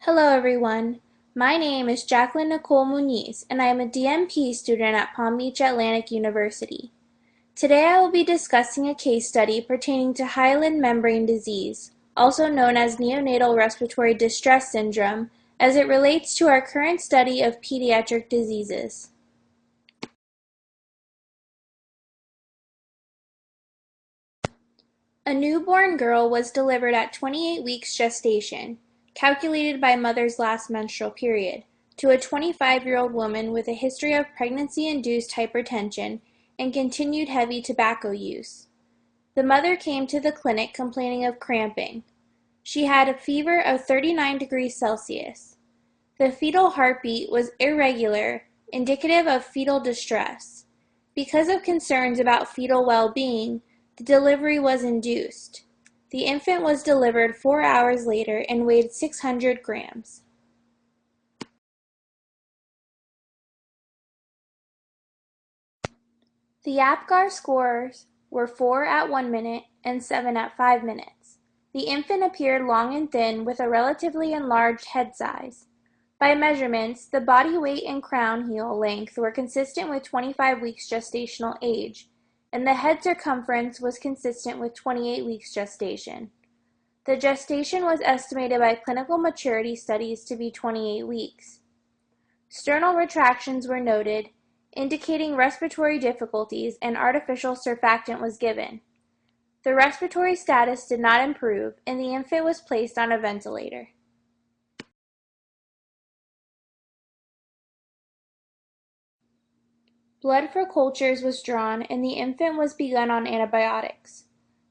Hello everyone, my name is Jacqueline Nicole Muniz and I am a DNP student at Palm Beach Atlantic University. Today I will be discussing a case study pertaining to hyaline membrane disease, also known as neonatal respiratory distress syndrome, as it relates to our current study of pediatric diseases. A newborn girl was delivered at 28 weeks gestation, calculated by mother's last menstrual period, to a 25-year-old woman with a history of pregnancy-induced hypertension and continued heavy tobacco use. The mother came to the clinic complaining of cramping. She had a fever of 39 degrees Celsius. The fetal heartbeat was irregular, indicative of fetal distress. Because of concerns about fetal well-being, the delivery was induced. The infant was delivered 4 hours later and weighed 600 grams. The APGAR scores were 4 at 1 minute and 7 at 5 minutes. The infant appeared long and thin with a relatively enlarged head size. By measurements, the body weight and crown heel length were consistent with 25 weeks gestational age, and the head circumference was consistent with 28 weeks gestation. The gestation was estimated by clinical maturity studies to be 28 weeks. Sternal retractions were noted, indicating respiratory difficulties, and artificial surfactant was given. The respiratory status did not improve, and the infant was placed on a ventilator. Blood for cultures was drawn and the infant was begun on antibiotics.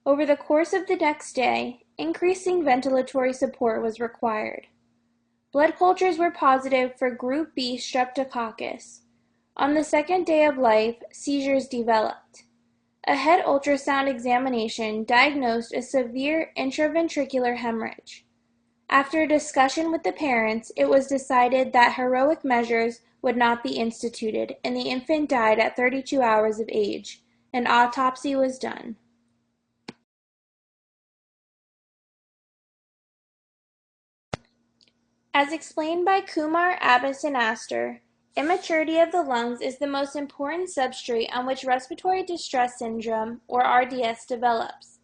Over the course of the next day, increasing ventilatory support was required. Blood cultures were positive for Group B streptococcus. On the second day of life, seizures developed. A head ultrasound examination diagnosed a severe intraventricular hemorrhage. After a discussion with the parents, it was decided that heroic measures would not be instituted, and the infant died at 32 hours of age. An autopsy was done. As explained by Kumar, Abbas, and Astor, immaturity of the lungs is the most important substrate on which respiratory distress syndrome, or RDS, develops.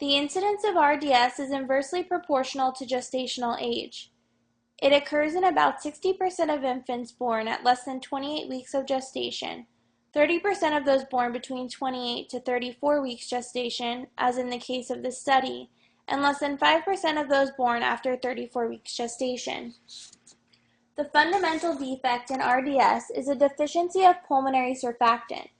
The incidence of RDS is inversely proportional to gestational age. It occurs in about 60% of infants born at less than 28 weeks of gestation, 30% of those born between 28 to 34 weeks gestation, as in the case of this study, and less than 5% of those born after 34 weeks gestation. The fundamental defect in RDS is a deficiency of pulmonary surfactant.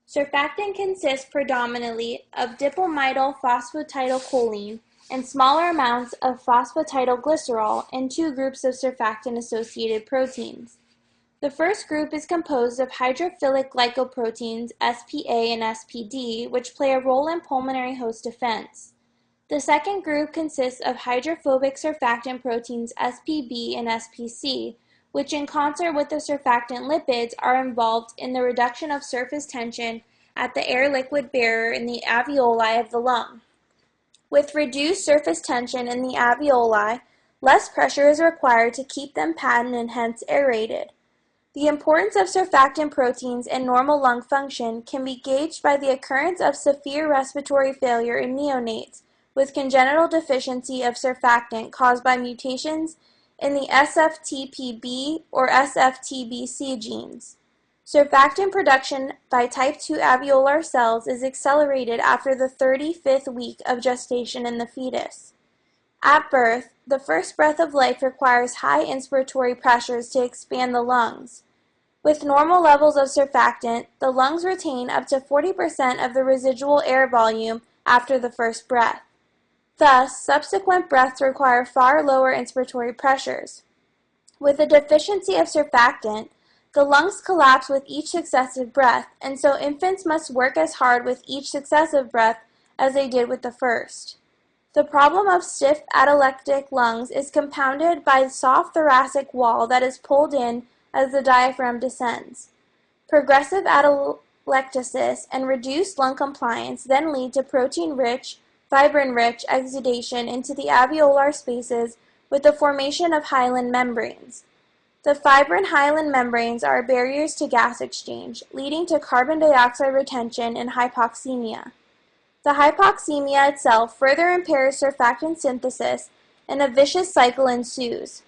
Surfactant consists predominantly of dipalmidyl phosphatidylcholine and smaller amounts of phosphatidylglycerol and two groups of surfactant-associated proteins. The first group is composed of hydrophilic glycoproteins SPA and SPD, which play a role in pulmonary host defense. The second group consists of hydrophobic surfactant proteins SPB and SPC, which in concert with the surfactant lipids are involved in the reduction of surface tension at the air-liquid barrier in the alveoli of the lung. With reduced surface tension in the alveoli, less pressure is required to keep them patent and hence aerated. The importance of surfactant proteins in normal lung function can be gauged by the occurrence of severe respiratory failure in neonates with congenital deficiency of surfactant caused by mutations in the SFTPB or SFTBC genes. Surfactant production by type 2 alveolar cells is accelerated after the 35th week of gestation in the fetus. At birth, the first breath of life requires high inspiratory pressures to expand the lungs. With normal levels of surfactant, the lungs retain up to 40% of the residual air volume after the first breath. Thus, subsequent breaths require far lower inspiratory pressures. With a deficiency of surfactant, the lungs collapse with each successive breath, and so infants must work as hard with each successive breath as they did with the first. The problem of stiff atelectic lungs is compounded by the soft thoracic wall that is pulled in as the diaphragm descends. Progressive atelectasis and reduced lung compliance then lead to protein-rich, fibrin-rich exudation into the alveolar spaces with the formation of hyaline membranes. The fibrin hyaline membranes are barriers to gas exchange, leading to carbon dioxide retention and hypoxemia. The hypoxemia itself further impairs surfactant synthesis, and a vicious cycle ensues.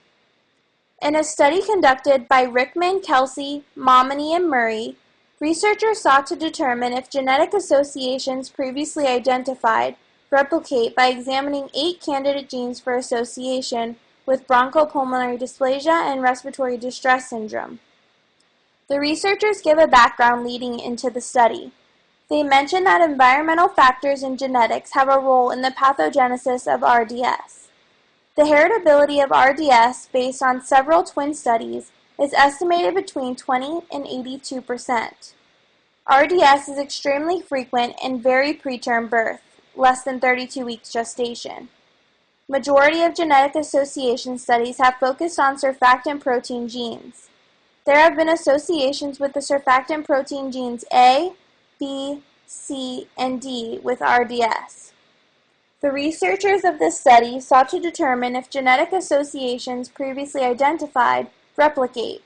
In a study conducted by Rickman, Kelsey, Momini, and Murray, researchers sought to determine if genetic associations previously identified replicate by examining 8 candidate genes for association with bronchopulmonary dysplasia and respiratory distress syndrome. The researchers give a background leading into the study. They mention that environmental factors and genetics have a role in the pathogenesis of RDS. The heritability of RDS, based on several twin studies, is estimated between 20 and 82%. RDS is extremely frequent in very preterm birth, less than 32 weeks gestation. Majority of genetic association studies have focused on surfactant protein genes. There have been associations with the surfactant protein genes A, B, C, and D with RDS. The researchers of this study sought to determine if genetic associations previously identified replicate.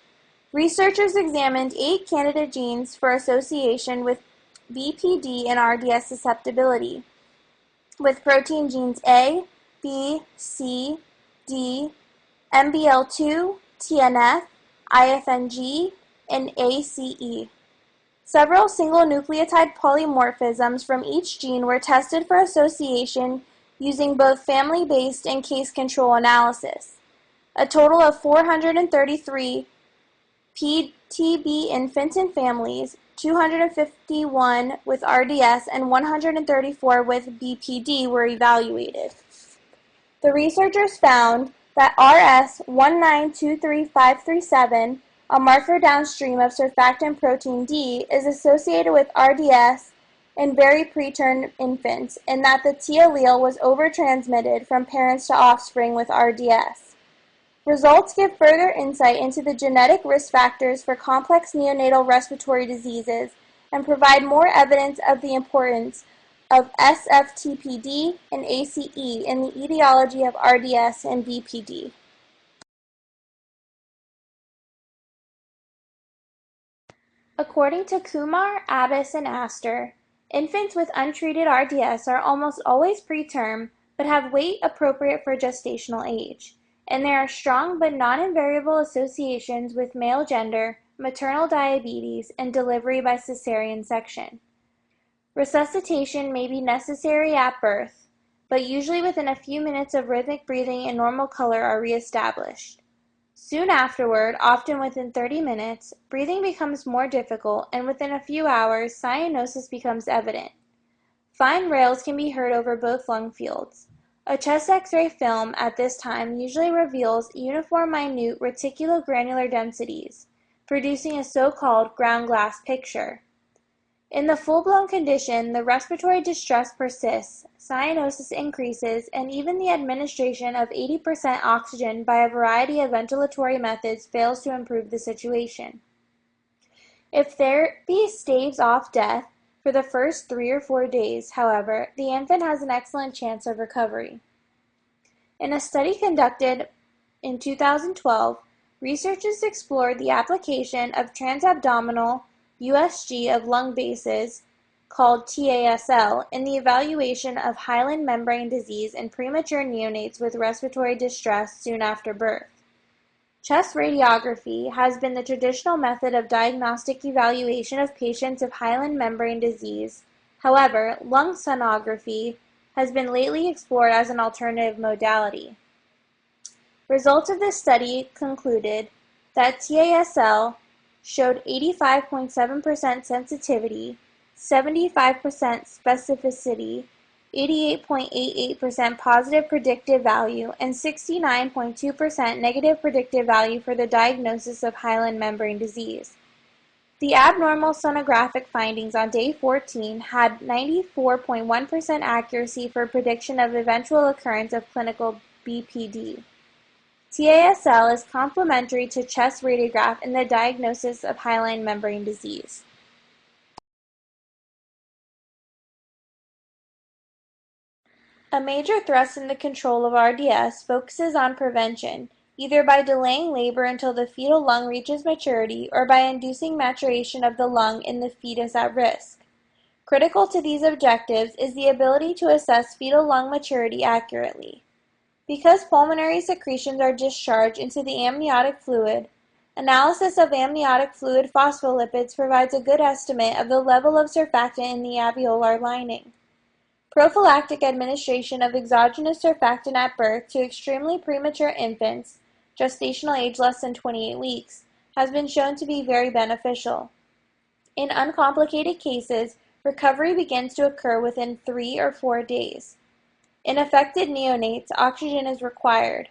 Researchers examined 8 candidate genes for association with BPD and RDS susceptibility, with protein genes A, B, C, D, MBL2, TNF, IFNG, and ACE. Several single nucleotide polymorphisms from each gene were tested for association using both family-based and case control analysis. A total of 433 PTB infants and families, 251 with RDS and 134 with BPD were evaluated. The researchers found that RS1923537, a marker downstream of surfactant protein D, is associated with RDS in very preterm infants, and that the T allele was overtransmitted from parents to offspring with RDS. Results give further insight into the genetic risk factors for complex neonatal respiratory diseases and provide more evidence of the importance of SFTPD and ACE in the etiology of RDS and BPD. According to Kumar, Abbas, and Astor, infants with untreated RDS are almost always preterm but have weight appropriate for gestational age, and there are strong but non-invariable associations with male gender, maternal diabetes, and delivery by cesarean section. Resuscitation may be necessary at birth, but usually within a few minutes of rhythmic breathing and normal color are reestablished. Soon afterward, often within 30 minutes, breathing becomes more difficult, and within a few hours, cyanosis becomes evident. Fine rails can be heard over both lung fields. A chest X-ray film at this time usually reveals uniform minute reticulogranular densities, producing a so-called ground glass picture. In the full-blown condition, the respiratory distress persists, cyanosis increases, and even the administration of 80% oxygen by a variety of ventilatory methods fails to improve the situation. If therapy staves off death for the first 3 or 4 days, however, the infant has an excellent chance of recovery. In a study conducted in 2012, researchers explored the application of transabdominal USG of lung bases, called TASL, in the evaluation of hyaline membrane disease in premature neonates with respiratory distress soon after birth. Chest radiography has been the traditional method of diagnostic evaluation of patients of hyaline membrane disease. However, lung sonography has been lately explored as an alternative modality. Results of this study concluded that TASL showed 85.7% sensitivity, 75% specificity, 88.88% positive predictive value, and 69.2% negative predictive value for the diagnosis of hyaline membrane disease. The abnormal sonographic findings on day 14 had 94.1% accuracy for prediction of eventual occurrence of clinical BPD. TASL is complementary to chest radiograph in the diagnosis of hyaline membrane disease. A major thrust in the control of RDS focuses on prevention, either by delaying labor until the fetal lung reaches maturity or by inducing maturation of the lung in the fetus at risk. Critical to these objectives is the ability to assess fetal lung maturity accurately. Because pulmonary secretions are discharged into the amniotic fluid, analysis of amniotic fluid phospholipids provides a good estimate of the level of surfactant in the alveolar lining. Prophylactic administration of exogenous surfactant at birth to extremely premature infants, gestational age less than 28 weeks, has been shown to be very beneficial. In uncomplicated cases, recovery begins to occur within 3 or 4 days. In affected neonates, oxygen is required.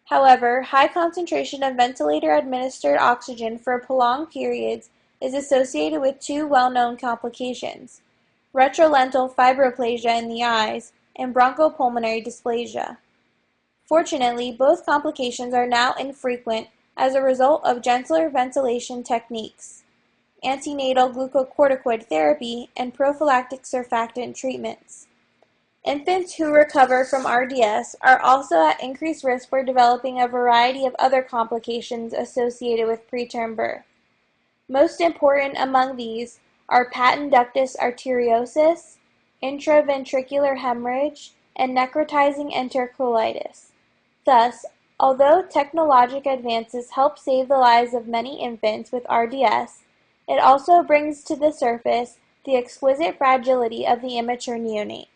However, high concentration of ventilator-administered oxygen for prolonged periods is associated with two well-known complications: retrolental fibroplasia in the eyes and bronchopulmonary dysplasia. Fortunately, both complications are now infrequent as a result of gentler ventilation techniques, antenatal glucocorticoid therapy, and prophylactic surfactant treatments. Infants who recover from RDS are also at increased risk for developing a variety of other complications associated with preterm birth. Most important among these are patent ductus arteriosus, intraventricular hemorrhage, and necrotizing enterocolitis. Thus, although technologic advances help save the lives of many infants with RDS, it also brings to the surface the exquisite fragility of the immature neonate.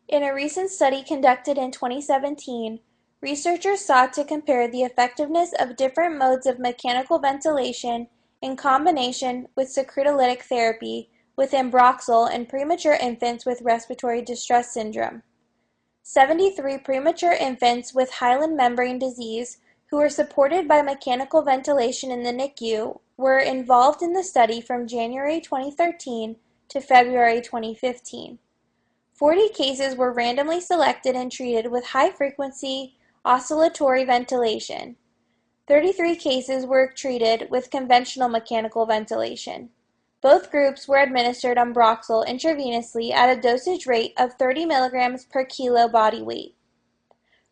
In a recent study conducted in 2017, researchers sought to compare the effectiveness of different modes of mechanical ventilation in combination with secretolytic therapy with Ambroxol in premature infants with respiratory distress syndrome. 73 premature infants with hyaline membrane disease who were supported by mechanical ventilation in the NICU were involved in the study from January 2013 to February 2015. 40 cases were randomly selected and treated with high-frequency oscillatory ventilation. 33 cases were treated with conventional mechanical ventilation. Both groups were administered Ambroxol intravenously at a dosage rate of 30 mg per kilo body weight.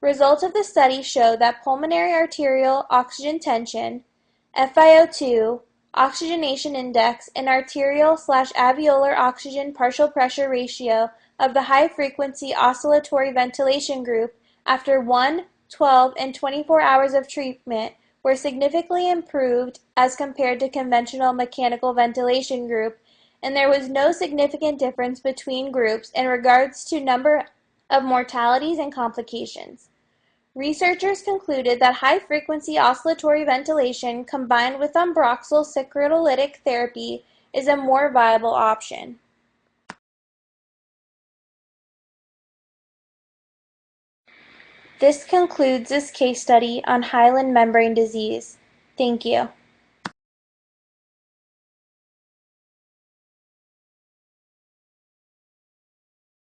Results of the study showed that pulmonary arterial oxygen tension, FiO2, oxygenation index, and arterial/alveolar oxygen partial pressure ratio of the high-frequency oscillatory ventilation group after 1, 12, and 24 hours of treatment were significantly improved as compared to conventional mechanical ventilation group, and there was no significant difference between groups in regards to number of mortalities and complications. Researchers concluded that high-frequency oscillatory ventilation combined with Ambroxol secretolytic therapy is a more viable option. This concludes this case study on hyaline membrane disease. Thank you.